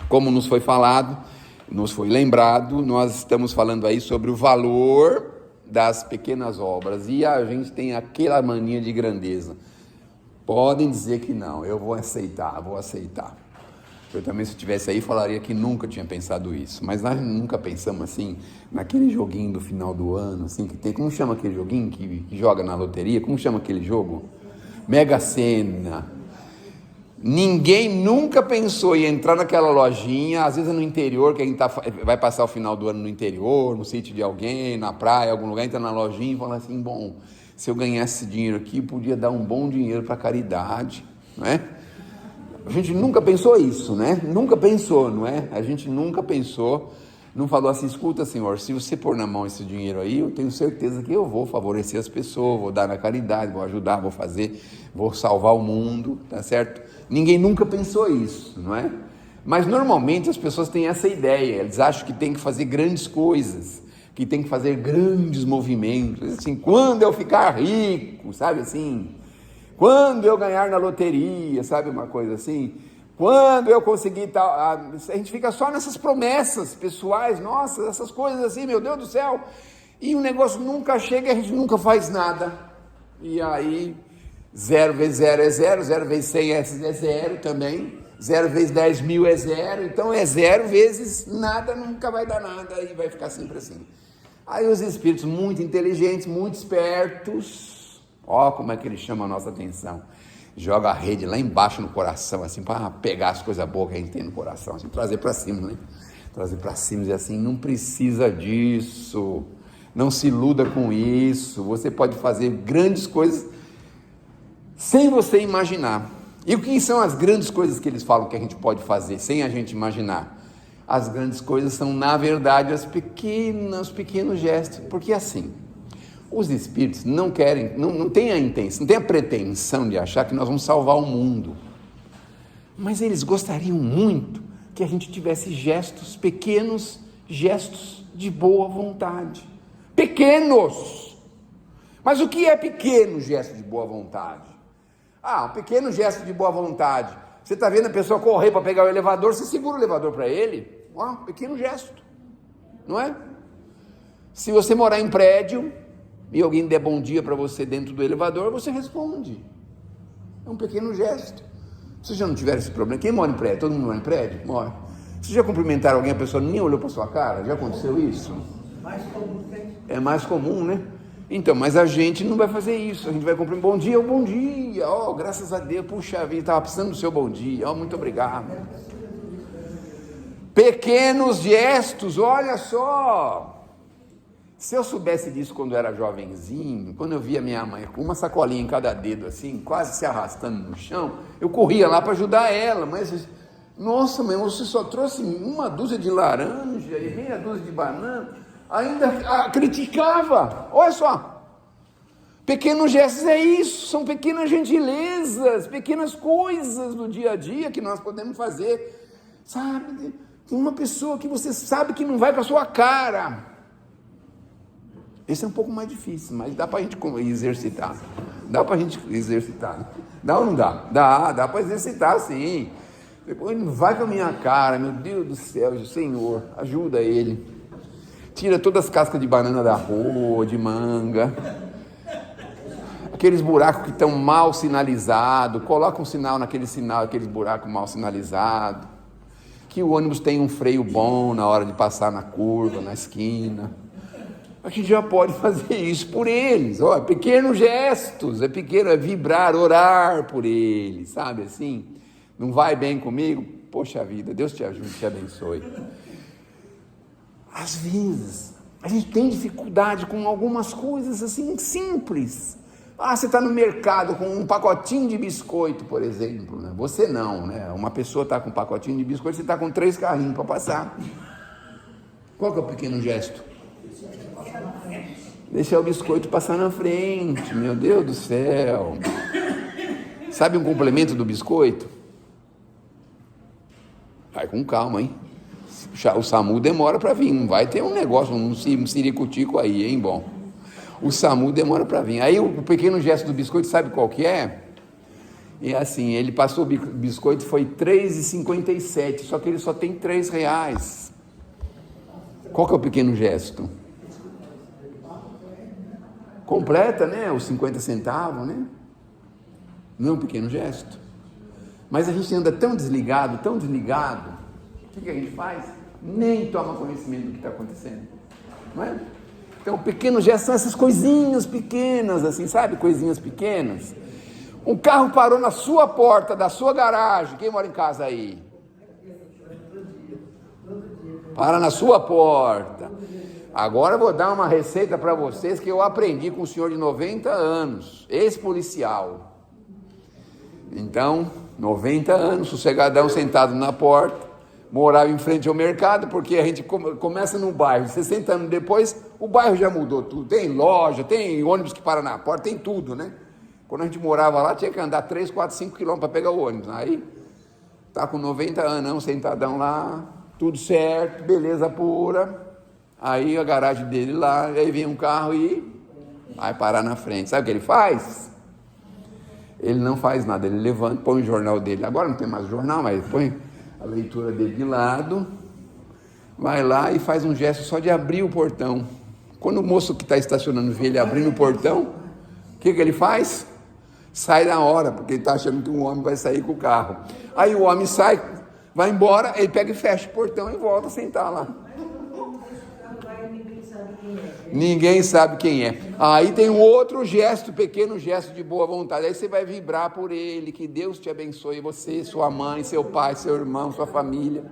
Como nos foi falado, nos foi lembrado, nós estamos falando aí sobre o valor das pequenas obras, e a gente tem aquela mania de grandeza. Podem dizer que não, eu vou aceitar. Eu também, se eu estivesse aí, falaria que nunca tinha pensado isso, mas nós nunca pensamos assim, naquele joguinho do final do ano, assim, que tem, como chama aquele joguinho que joga na loteria, como chama aquele jogo? Mega Sena. Ninguém nunca pensou em entrar naquela lojinha, às vezes é no interior, que a gente vai passar o final do ano no interior, no sítio de alguém, na praia, algum lugar, entra na lojinha e fala assim, bom, se eu ganhasse esse dinheiro aqui, podia dar um bom dinheiro para a caridade, não é? A gente nunca pensou isso, né? Nunca pensou, não é? A gente nunca pensou, não falou assim, escuta, Senhor, se você pôr na mão esse dinheiro aí, eu tenho certeza que eu vou favorecer as pessoas, vou dar na caridade, vou ajudar, vou fazer, vou salvar o mundo, tá certo? Ninguém nunca pensou isso, não é? Mas normalmente as pessoas têm essa ideia, eles acham que tem que fazer grandes coisas, que tem que fazer grandes movimentos, assim, quando eu ficar rico, sabe assim, quando eu ganhar na loteria, sabe uma coisa assim, quando eu conseguir tal, a gente fica só nessas promessas pessoais, nossa, essas coisas assim, meu Deus do céu, e o negócio nunca chega e a gente nunca faz nada, e aí 0 vezes 0 é 0, 0 vezes 100 é 0 também, 0 vezes 10 mil é 0, então é 0 vezes nada, nunca vai dar nada e vai ficar sempre assim. Aí os espíritos muito inteligentes, muito espertos, ó como é que eles chamam a nossa atenção, joga a rede lá embaixo no coração, assim, para pegar as coisas boas que a gente tem no coração, assim, trazer para cima, né? Trazer para cima e dizer assim, não precisa disso, não se iluda com isso, você pode fazer grandes coisas sem você imaginar. E o que são as grandes coisas que eles falam que a gente pode fazer sem a gente imaginar? As grandes coisas são, na verdade, os pequenos gestos, porque assim, os espíritos não querem, não têm a intenção, não têm a pretensão de achar que nós vamos salvar o mundo, mas eles gostariam muito que a gente tivesse pequenos gestos de boa vontade, pequenos. Mas o que é pequeno gesto de boa vontade? Um pequeno gesto de boa vontade. Você está vendo a pessoa correr para pegar o elevador, você segura o elevador para ele. Pequeno gesto, não é? Se você morar em prédio e alguém der bom dia para você dentro do elevador, você responde. É um pequeno gesto. Se já não tiver esse problema, quem mora em prédio? Todo mundo mora em prédio? Mora. Se já cumprimentaram alguém, a pessoa nem olhou para sua cara? Já aconteceu isso? É mais comum, né? Então, mas a gente não vai fazer isso, a gente vai cumprir um bom dia, graças a Deus, puxa vida, estava precisando do seu bom dia, muito obrigado. Pequenos gestos, olha só, se eu soubesse disso quando eu era jovenzinho, quando eu via minha mãe com uma sacolinha em cada dedo assim, quase se arrastando no chão, eu corria lá para ajudar ela, mas, nossa mãe, você só trouxe uma dúzia de laranja e meia dúzia de banana, ainda criticava. Olha só, pequenos gestos é isso, são pequenas gentilezas, pequenas coisas do dia a dia que nós podemos fazer, sabe? Tem uma pessoa que você sabe que não vai com a sua cara, esse é um pouco mais difícil, mas dá para a gente exercitar, dá ou não dá? Dá para exercitar sim, depois não vai com a minha cara, meu Deus do céu, Senhor, ajuda ele. Tira todas as cascas de banana da rua, de manga, aqueles buracos que estão mal sinalizados, coloca um sinal naquele sinal, aqueles buracos mal sinalizados, que o ônibus tem um freio bom na hora de passar na curva, na esquina. A gente já pode fazer isso por eles, pequenos gestos, é vibrar, orar por eles, sabe assim? Não vai bem comigo? Poxa vida, Deus te ajude, te abençoe. Às vezes, a gente tem dificuldade com algumas coisas assim simples. Você está no mercado com um pacotinho de biscoito, por exemplo, né? Você não, né? Uma pessoa está com um pacotinho de biscoito, você está com 3 carrinhos para passar. Qual que é o pequeno gesto? Deixar o biscoito passar na frente, meu Deus do céu. Sabe um complemento do biscoito? Vai com calma, hein? O SAMU demora para vir, não vai ter um negócio, um ciricutico aí, hein, bom. O SAMU demora para vir. Aí o pequeno gesto do biscoito, sabe qual que é? E assim, ele passou o biscoito, foi R$3,57, só que ele só tem R$3. Qual que é o pequeno gesto? Completa, né? Os 50 centavos, né? Não é um pequeno gesto. Mas a gente anda tão desligado, o que a gente faz? Nem toma conhecimento do que está acontecendo, não é? Então, o pequeno gesto são essas coisinhas pequenas, assim, sabe? Coisinhas pequenas. Um carro parou na sua porta, da sua garagem. Quem mora em casa aí? Para na sua porta. Agora eu vou dar uma receita para vocês que eu aprendi com um senhor de 90 anos, ex-policial. Então, 90 anos, sossegadão, sentado na porta, morava em frente ao mercado, porque a gente começa num bairro, 60 anos depois, o bairro já mudou tudo, tem loja, tem ônibus que para na porta, tem tudo, né? Quando a gente morava lá, tinha que andar 3, 4, 5 quilômetros para pegar o ônibus. Aí, tá com 90 anos, sentadão lá, tudo certo, beleza pura. Aí a garagem dele lá, aí vem um carro e vai parar na frente. Sabe o que ele faz? Ele não faz nada, ele levanta, põe o jornal dele. Agora não tem mais o jornal, mas põe a leitura dele de lado, vai lá e faz um gesto só de abrir o portão. Quando o moço que está estacionando vê ele abrindo o portão, o que ele faz? Sai na hora, porque ele está achando que um homem vai sair com o carro. Aí o homem sai, vai embora, ele pega e fecha o portão e volta a sentar lá. Ninguém sabe quem é. Aí tem um outro gesto, pequeno gesto de boa vontade. Aí você vai vibrar por ele, que Deus te abençoe, você, sua mãe, seu pai, seu irmão, sua família.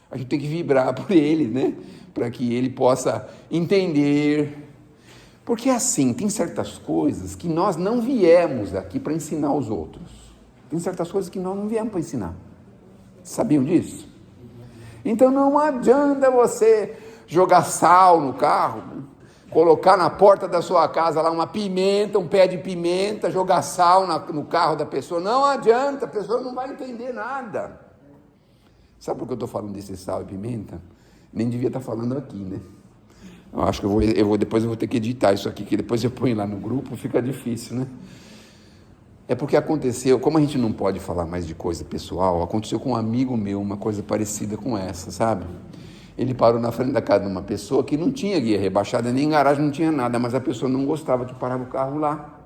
A gente tem que vibrar por ele, né? Para que ele possa entender. Porque assim, tem certas coisas que nós não viemos aqui para ensinar aos outros. Tem certas coisas que nós não viemos para ensinar. Sabiam disso? Então não adianta você jogar sal no carro, colocar na porta da sua casa lá uma pimenta, um pé de pimenta, jogar sal no carro da pessoa. Não adianta, a pessoa não vai entender nada. Sabe por que eu estou falando desse sal e pimenta? Nem devia estar falando aqui, né? Eu acho que depois eu vou ter que editar isso aqui, que depois eu ponho lá no grupo, fica difícil, né? É porque aconteceu, como a gente não pode falar mais de coisa pessoal, aconteceu com um amigo meu uma coisa parecida com essa, sabe? Ele parou na frente da casa de uma pessoa que não tinha guia rebaixada, nem garagem, não tinha nada, mas a pessoa não gostava que parava o carro lá.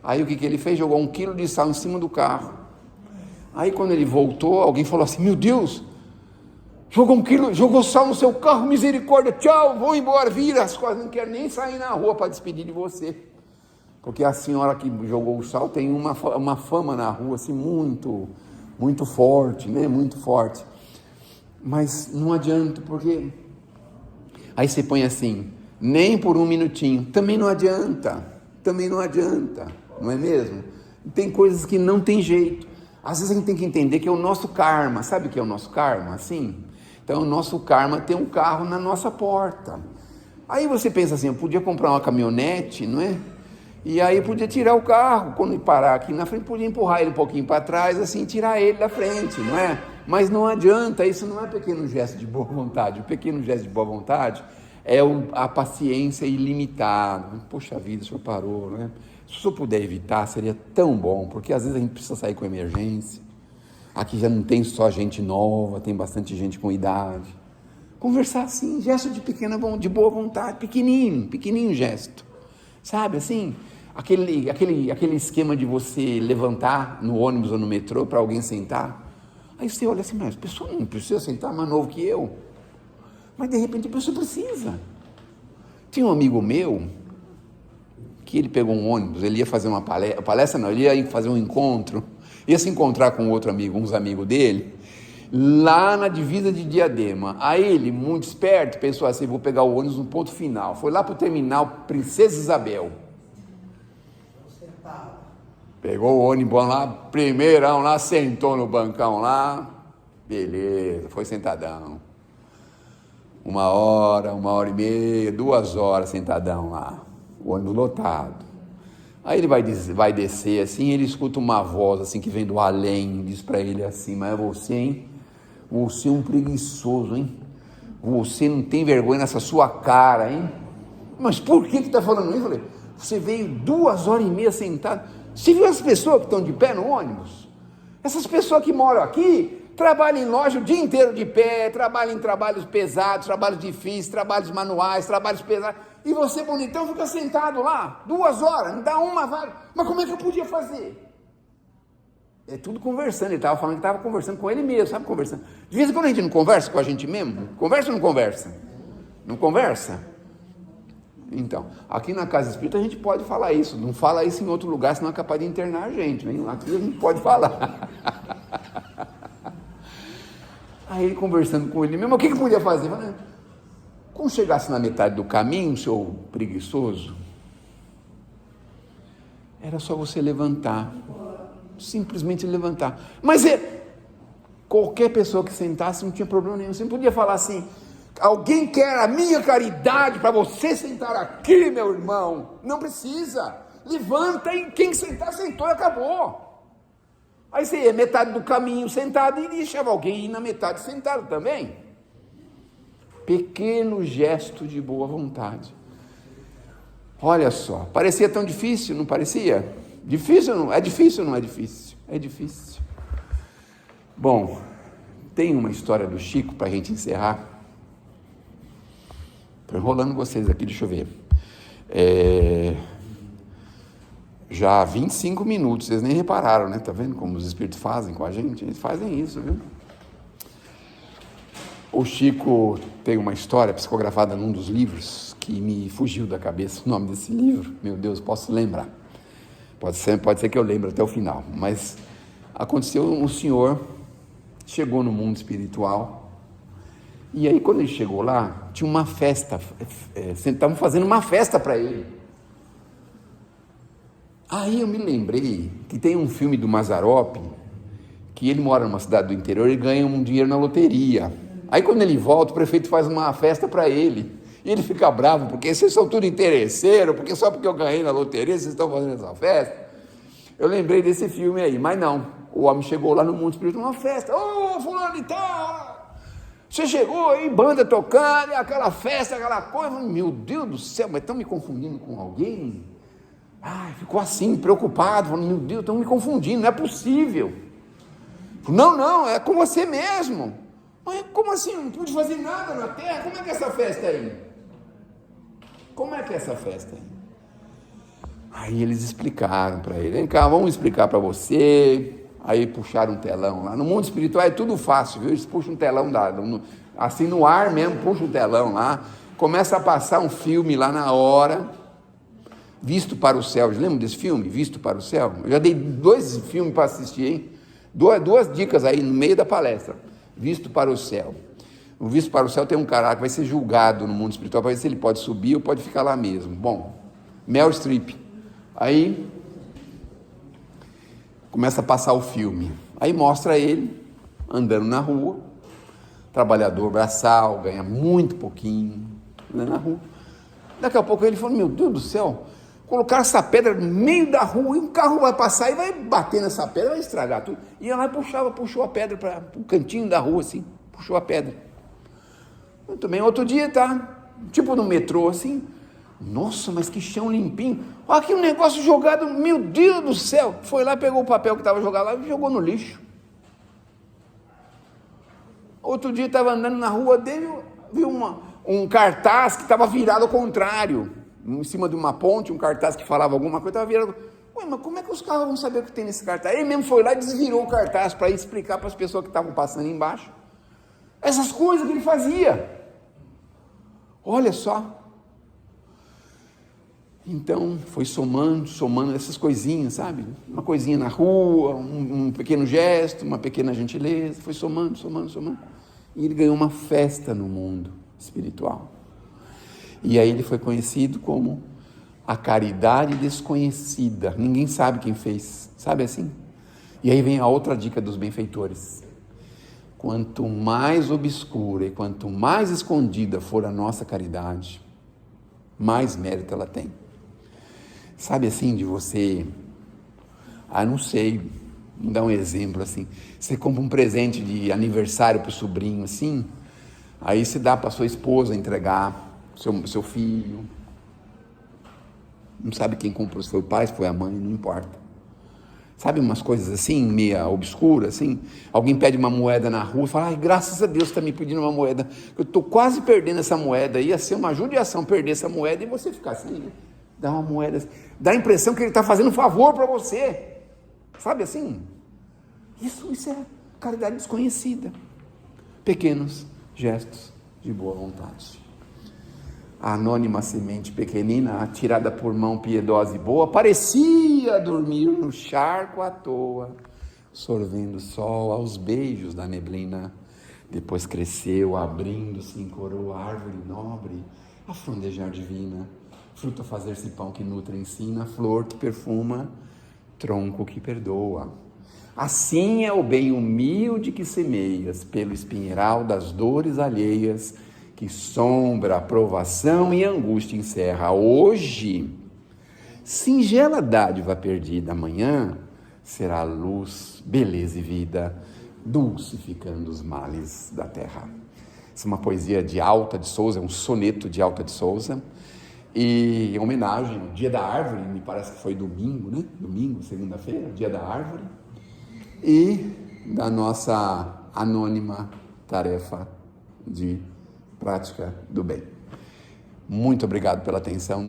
Aí o que ele fez? Jogou 1 quilo de sal em cima do carro. Aí quando ele voltou, alguém falou assim: meu Deus, jogou sal no seu carro, misericórdia, tchau, vou embora, vira as coisas, não quero nem sair na rua para despedir de você. Porque a senhora que jogou o sal tem uma fama na rua, assim, muito, muito forte, né? Muito forte. Mas não adianta, porque aí você põe assim, nem por 1 minutinho, também não adianta, não é mesmo? Tem coisas que não tem jeito. Às vezes a gente tem que entender que é o nosso karma. Sabe o que é o nosso karma? Assim, então o nosso karma tem um carro na nossa porta. Aí você pensa assim, eu podia comprar uma caminhonete, não é? E aí podia tirar o carro, quando parar aqui na frente, podia empurrar ele um pouquinho para trás, assim, tirar ele da frente, não é? Mas não adianta, isso não é pequeno gesto de boa vontade. O pequeno gesto de boa vontade é a paciência ilimitada. Poxa vida, o senhor parou, né? Se o senhor puder evitar, seria tão bom, porque às vezes a gente precisa sair com emergência. Aqui já não tem só gente nova, tem bastante gente com idade. Conversar assim, gesto de boa vontade, pequenininho gesto. Sabe, assim, aquele esquema de você levantar no ônibus ou no metrô para alguém sentar. Aí você olha assim, mas a pessoa não precisa sentar, mais novo que eu. Mas de repente a pessoa precisa. Tinha um amigo meu, que ele pegou um ônibus, ele ia fazer uma palestra não, ele ia fazer um encontro, ia se encontrar com outro amigo, uns amigos dele, lá na divisa de Diadema. Aí ele, muito esperto, pensou assim, vou pegar o ônibus no ponto final. Foi lá para o terminal Princesa Isabel. Pegou o ônibus lá, primeirão lá, sentou no bancão lá, beleza, foi sentadão. 1 hora, 1h30, 2 horas sentadão lá, o ônibus lotado. Aí ele vai descer assim, ele escuta uma voz assim que vem do além, diz para ele assim, mas é você, hein? Você é um preguiçoso, hein? Você não tem vergonha nessa sua cara, hein? Mas por que está falando isso? Eu falei, você veio 2h30 sentado. Você viu as pessoas que estão de pé no ônibus? Essas pessoas que moram aqui, trabalham em loja o dia inteiro de pé, trabalham em trabalhos pesados, trabalhos difíceis, trabalhos manuais, trabalhos pesados, e você, bonitão, fica sentado lá, 2 horas, não dá uma vaga. Mas como é que eu podia fazer? É tudo conversando, ele estava falando que estava conversando com ele mesmo, sabe, conversando. De vez em quando a gente não conversa com a gente mesmo? Conversa ou não conversa? Não conversa? Então, aqui na Casa Espírita a gente pode falar isso, não fala isso em outro lugar, senão é capaz de internar a gente, né? Aqui a gente pode falar. Aí ele conversando com ele mesmo, o que podia fazer? Quando chegasse na metade do caminho, seu preguiçoso, era só você levantar, simplesmente levantar. Mas qualquer pessoa que sentasse não tinha problema nenhum, você não podia falar assim, alguém quer a minha caridade para você sentar aqui, meu irmão? Não precisa, levanta e quem sentar, sentou e acabou. Aí você ia metade do caminho sentado e deixava alguém ir na metade sentado também. Pequeno gesto de boa vontade. Olha só, parecia tão difícil, não parecia? Difícil ou não? É difícil ou não é difícil? É difícil. Bom, tem uma história do Chico para a gente encerrar. Estou enrolando vocês aqui, deixa eu ver. Já há 25 minutos, vocês nem repararam, né? Tá vendo como os espíritos fazem com a gente? Eles fazem isso, viu? O Chico tem uma história psicografada num dos livros que me fugiu da cabeça o nome desse livro. Meu Deus, posso lembrar. Pode ser que eu lembre até o final. Mas aconteceu, um senhor chegou no mundo espiritual e aí quando ele chegou lá, tinha uma festa, estavam fazendo uma festa para ele. Aí eu me lembrei que tem um filme do Mazzaropi, que ele mora numa cidade do interior e ganha um dinheiro na loteria. Aí quando ele volta, o prefeito faz uma festa para ele. E ele fica bravo, porque vocês são tudo interesseiros, porque só porque eu ganhei na loteria, vocês estão fazendo essa festa. Eu lembrei desse filme aí, mas não. O homem chegou lá no mundo espiritual, uma festa. Ô, fulano e tal, você chegou aí, banda tocando, aquela festa, aquela coisa. Meu Deus do céu, mas estão me confundindo com alguém? Ficou assim, preocupado, falando, meu Deus, estão me confundindo, não é possível. Não, é com você mesmo. Mas como assim? Não pude fazer nada na terra? Como é que é essa festa aí? Como é que é essa festa aí? Aí eles explicaram para ele, vem cá, vamos explicar para você. Aí puxaram um telão lá. No mundo espiritual é tudo fácil, viu? Eles puxam um telão, assim no ar mesmo, puxam um telão lá. Começa a passar um filme lá na hora, Visto para o Céu. Lembra desse filme, Visto para o Céu? Eu já dei 2 filmes para assistir, hein? 2 dicas aí no meio da palestra. Visto para o Céu. O Visto para o Céu tem um cara que vai ser julgado no mundo espiritual para ver se ele pode subir ou pode ficar lá mesmo. Bom, Meryl Streep. Aí começa a passar o filme. Aí mostra ele andando na rua, trabalhador braçal, ganha muito pouquinho, andando na rua. Daqui a pouco ele falou, meu Deus do céu, colocar essa pedra no meio da rua e um carro vai passar e vai bater nessa pedra, vai estragar tudo. E ela puxou a pedra para o cantinho da rua, assim, puxou a pedra. Muito bem, outro dia tipo no metrô, assim, nossa, mas que chão limpinho, olha aqui um negócio jogado, meu Deus do céu, foi lá, pegou o papel que estava jogado lá e jogou no lixo. Outro dia estava andando na rua dele, viu um cartaz que estava virado ao contrário, em cima de uma ponte, um cartaz que falava alguma coisa, estava virado. Ué, mas como é que os carros vão saber o que tem nesse cartaz? Ele mesmo foi lá e desvirou o cartaz para explicar para as pessoas que estavam passando embaixo. Essas coisas que ele fazia. Olha só. Então, foi somando essas coisinhas, sabe? Uma coisinha na rua, um pequeno gesto, uma pequena gentileza, foi somando. E ele ganhou uma festa no mundo espiritual. E aí ele foi conhecido como a caridade desconhecida. Ninguém sabe quem fez, sabe assim? E aí vem a outra dica dos benfeitores. Quanto mais obscura e quanto mais escondida for a nossa caridade, mais mérito ela tem. Sabe assim, de você, não sei, vou dar um exemplo assim, você compra um presente de aniversário para o sobrinho assim, aí você dá para sua esposa entregar, seu filho, não sabe quem comprou, se foi o pai, se foi a mãe, não importa. Sabe umas coisas assim, meia obscura, assim? Alguém pede uma moeda na rua e fala, ai, graças a Deus está me pedindo uma moeda. Eu estou quase perdendo essa moeda. Ia ser uma judiação perder essa moeda e você ficar assim, né? Dá uma moeda, dá a impressão que ele está fazendo um favor para você. Sabe assim? Isso é caridade desconhecida. Pequenos gestos de boa vontade. A anônima semente pequenina, atirada por mão piedosa e boa, parecia dormir no charco à toa, sorvendo sol aos beijos da neblina. Depois cresceu, abrindo-se em coroa, árvore nobre, a frondejar divina, fruto a fazer-se pão que nutre e ensina, flor que perfuma, tronco que perdoa. Assim é o bem humilde que semeias pelo espinheiral das dores alheias, que sombra, provação e angústia encerra. Hoje, singela dádiva perdida, amanhã será luz, beleza e vida, dulcificando os males da terra. Essa é uma poesia de Alta de Souza, é um soneto de Alta de Souza, e em homenagem ao Dia da Árvore, me parece que foi domingo, né? Domingo, segunda-feira, Dia da Árvore, e da nossa anônima tarefa de prática do bem. Muito obrigado pela atenção.